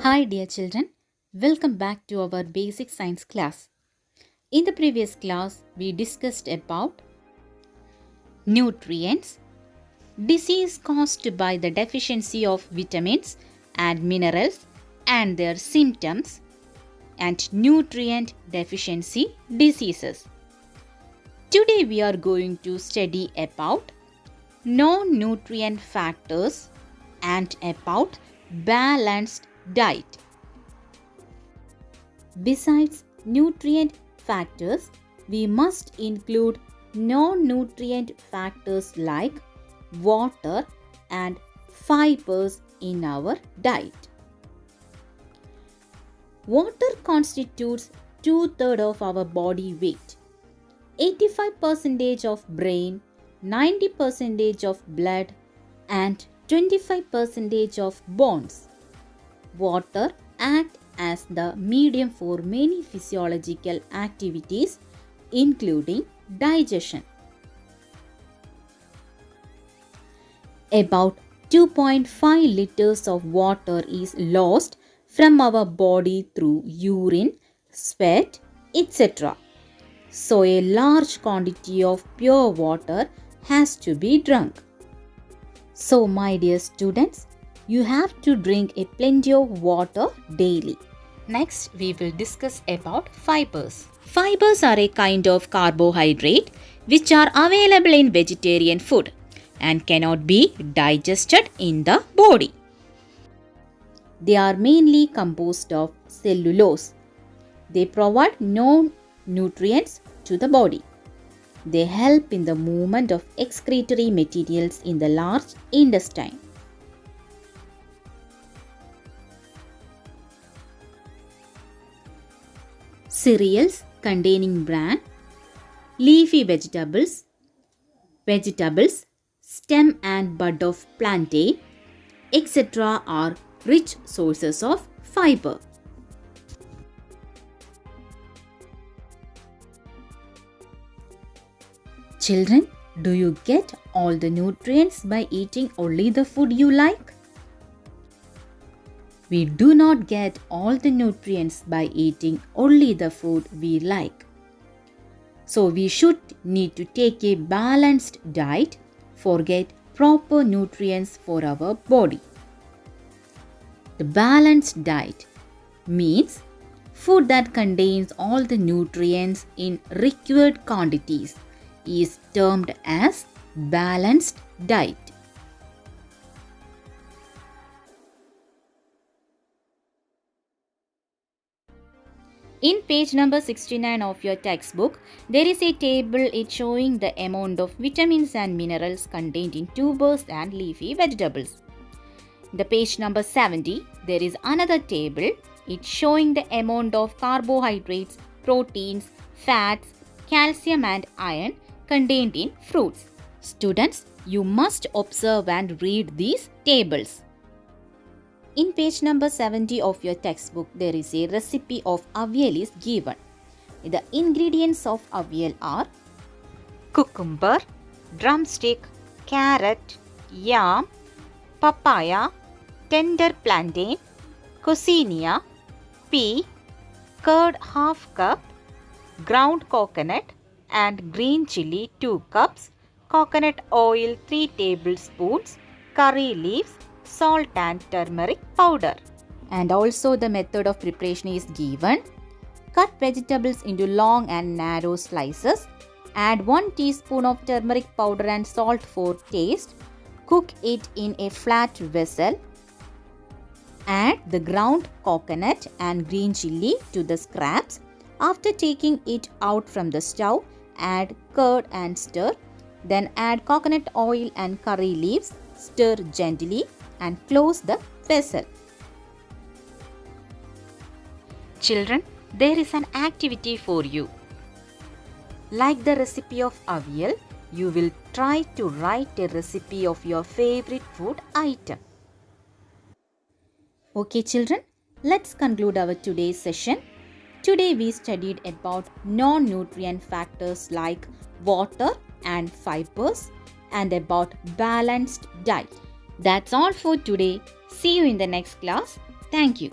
Hi dear children, welcome back to our basic science class. In the previous class, we discussed about nutrients, disease caused by the deficiency of vitamins and minerals and their symptoms, and nutrient deficiency diseases. Today we are going to study about non-nutrient factors and about balanced diet. Besides nutrient factors, we must include non-nutrient factors like water and fibers in our diet. Water constitutes 2/3 of our body weight, 85% of brain, 90% of blood, and 25% of bones. Water acts as the medium for many physiological activities, including digestion. About 2.5 liters of water is lost from our body through urine, sweat, etc. So a large quantity of pure water has to be drunk. So my dear students, you have to drink a plenty of water daily. Next, we will discuss about fibers. Fibers are a kind of carbohydrate which are available in vegetarian food and cannot be digested in the body. They are mainly composed of cellulose. They provide no nutrients to the body. They help in the movement of excretory materials in the large intestine. Cereals containing bran, leafy vegetables, stem and bud of plantain, etc. are rich sources of fiber. Children, do you get all the nutrients by eating only the food you like? We do not get all the nutrients by eating only the food we like. So we should need to take a balanced diet for get proper nutrients for our body. The balanced diet means food that contains all the nutrients in required quantities is termed as balanced diet. In page number 69 of your textbook, there is a table showing the amount of vitamins and minerals contained in tubers and leafy vegetables. In the page number 70, there is another table. It's showing the amount of carbohydrates, proteins, fats, calcium and iron contained in fruits. Students, you must observe and read these tables. In page number 70 of your textbook, there is a recipe of avial is given. The ingredients of avial are cucumber, drumstick, carrot, yam, papaya, tender plantain, coccinea, pea, curd half cup, ground coconut and green chilli 2 cups, coconut oil 3 tablespoons, curry leaves, salt and turmeric powder. And also the method of preparation is given. Cut vegetables into long and narrow slices. Add 1 teaspoon of turmeric powder and salt for taste. Cook it in a flat vessel. Add the ground coconut and green chilli to the scraps. After taking it out from the stove, add curd and stir. Then add coconut oil and curry leaves. Stir gently and close the vessel. Children, there is an activity for you. Like the recipe of avial, you will try to write a recipe of your favorite food item. Okay children, let's conclude our today's session. Today we studied about non-nutrient factors like water and fibers and about balanced diet. That's all for today. See you in the next class. Thank you.